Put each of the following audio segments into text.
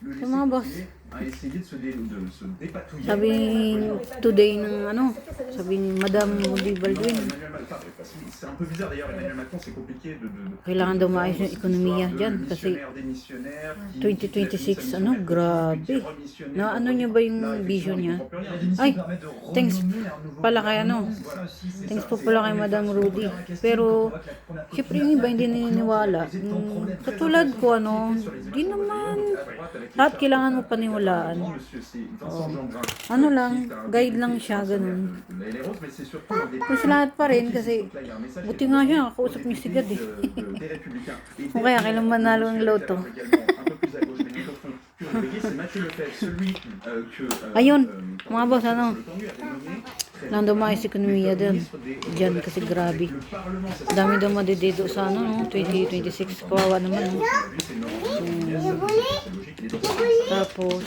So mga boss, sabi today ng ano, sabi ni Madam Rudy Baldwin, kailangan daw maayos yung ekonomiya dyan kasi 2026, ano, grabe. Na ano niya ba yung vision niya? Ay, thanks pala kay ano, thanks po pala kay Madam Rudy. Pero, syempre yung iba hindi naniniwala. Katulad ko, ano, di naman, lahat kailangan mo paniwalaan. Ano lang, guide lang siya, ganun. Kasi lahat pa rin, kasi buti nga siya, nakausap niya si God eh. Kung kaya kailan manalo ng loto. Ayun, mga boss, ano, lang daw maayos ekonomiya dyan kasi grabe. Dami daw madidedo sa ano, no? 2026, kawawa naman. No? Tapos,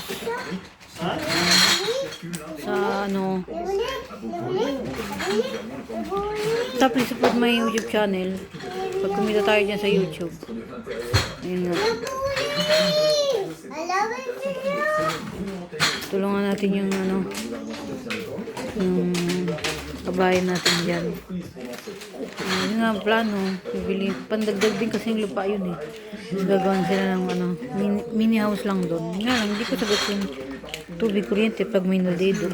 sa ano, please support my YouTube channel. Pag kumita tayo dyan sa YouTube. Ayun nga. Tulungan natin yung ano, yung kabayan natin dyan. Yun nga ang plano, bibili, pandagdag din kasi yung lupa yun eh. So, gagawin sila ng ano, mini house lang doon. Nga lang, hindi ko sagot yung tubig kuryente pag may nalido.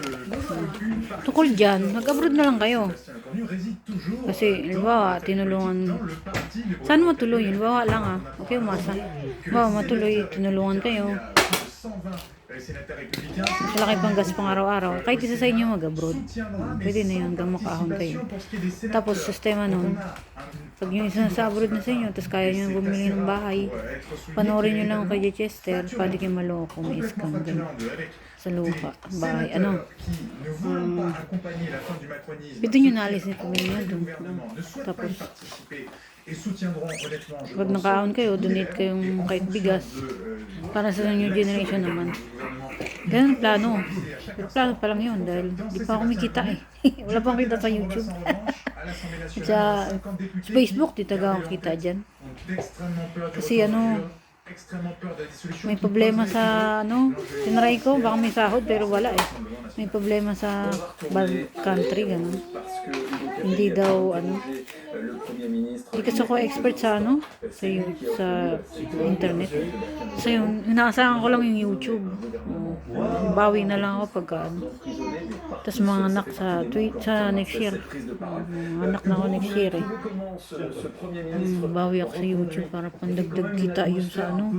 Tukol dyan, mag-abroad na lang kayo. Kasi, halimbawa, tinulungan, saan matuloy? Halimbawa lang okay, umasa. Halimbawa, matuloy, tinulungan kayo. Malaki pang gas pang araw-araw. Kahit isa sa inyo mag-abroad. Pwede na yun hanggang makaahon kayo. Tapos, sistema nun, pag yung isa sa abroad na sa inyo, tapos kaya nyo bumili ng bahay, panoorin nyo lang kay Chester, pwede kayo maloko, may scam din sa lupa, bahay, ano. Pwede nyo naalis nito ngayon doon. Tapos, pag nakaahon kayo, donate kayong kahit bigas para sa new generation naman. Ganun plano. Pero plano pa lang yun dahil di pa ako kumikita eh. Wala pang kita sa YouTube. Sa Facebook, di taga ako kita dyan. Kasi ano, may problema sa ano, tinry ko, baka may sahod pero wala eh. May problema sa country, gano'n. Hindi daw ano, hindi kasi ako expert sa ano, sa internet. So yun, inaasahan ko lang yung YouTube. Bawi na lang ako pagka ano. Tapos mga anak sa next year. Anak na ako next year eh. Bawi ako sa YouTube para pandagdag kita yun sa ano,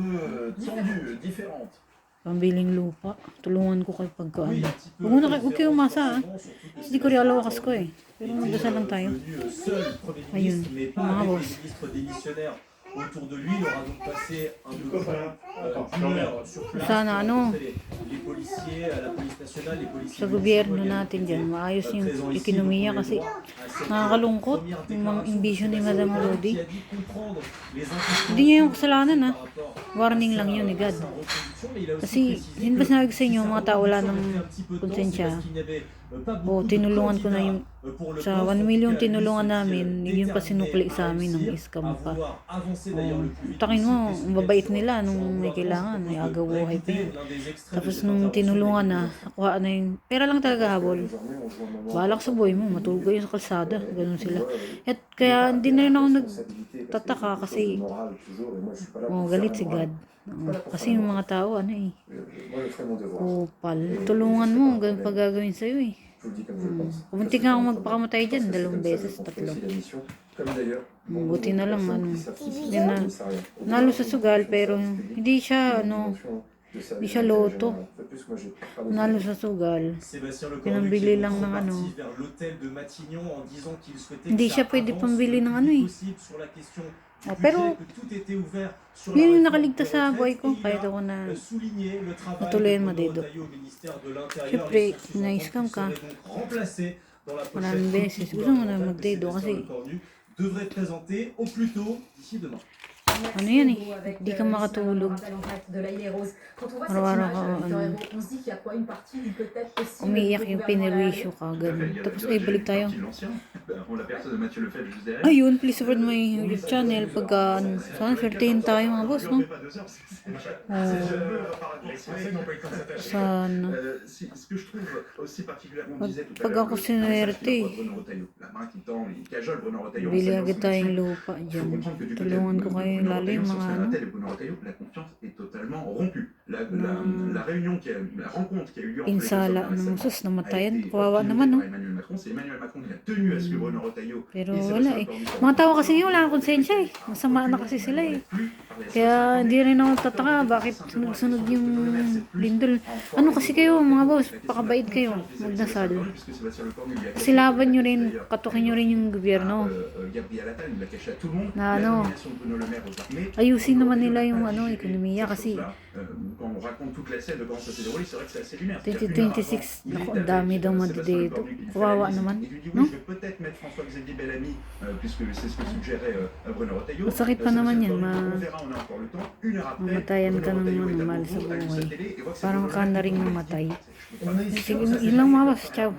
pambiling lupa. Tulungan ko kayo pagka ano. Huwag kayo umasa Hindi ko rin alawakas ko eh. Pero magdasal lang tayo. Ayun, mga boss. Autour de lui, il aura donc passé un document d'une heure sur place. Sana ano, Les policiers, la police nationale, les policiers sa gobyerno natin dyan, maayos yung ekonomiya kasi nakakalungkot yung mga ambisyon ni Madam Rudy. Hindi niya yung kasalanan warning lang yun ni God. Kasi, yun ba sinabi ko sa inyo, mga tao wala ng konsensya. O tinulungan ko na yung sa 1 million tinulungan namin, yun pa sinukli sa amin ng scam pa. Takin mo, ang babait nila nung may kailangan, may agaw-buhay pa yun. Tapos nung tinulungan na, nakuha na yung pera lang talaga habol. Balak sa buhay mo, matulog kayo sa kalsada, ganun sila. At kaya hindi na rin ako nagtataka kasi galit si God. Kasi yung mga tao, ano eh, kupal. Tulungan mo, ganun pa gagawin sa'yo eh. Kumunti nga ako magpakamatay dyan, 2 beses, 3. Buti na lang, ano, nalo sa sugal, pero hindi siya, ano, hindi siya loto. Nalo sa sugal. Pinambili lang ng ano. Hindi siya pwede pambili ng ano eh. Pero yun yung nakaligtas sa buhay ko kahit ako na natuloy madido. Siyempre, na-scam ka maraming beses. Gusto mo na magdido kasi Ano yan eh, di ka makatulog. Araw-araw ka, umiiyak yung pinirwisyo ka, ganun. Tapos ay, balik tayo. Ayun, please support my YouTube channel. Pagka, saan, swertihin tayo mga boss, no? Sana. Pag ako sinwerte, bili agad tayong lupa dyan. Tulungan ko kayo lalo yung mga ano. Pinsala ng sus, namatayan. Kawawa naman, no? Pero wala eh. Mga tao kasi ngayon, wala akong konsensya eh. Masama na kasi sila eh. Kaya hindi rin ako tataka bakit sunod-sunod yung lindol. Ano kasi kayo mga boss, pakabait kayo, magdasal. Kasi laban nyo rin, katukin nyo rin yung gobyerno. Na ano, ayusin naman nila yung ano, ekonomiya kasi 2026, naku, ang dami daw madidito. Kawawa naman, no? Masakit pa naman yan, mamatayan ka ng ano, mahal sa buhay. Parang ka na rin mamatay. Sige, yun lang mga boss, ciao.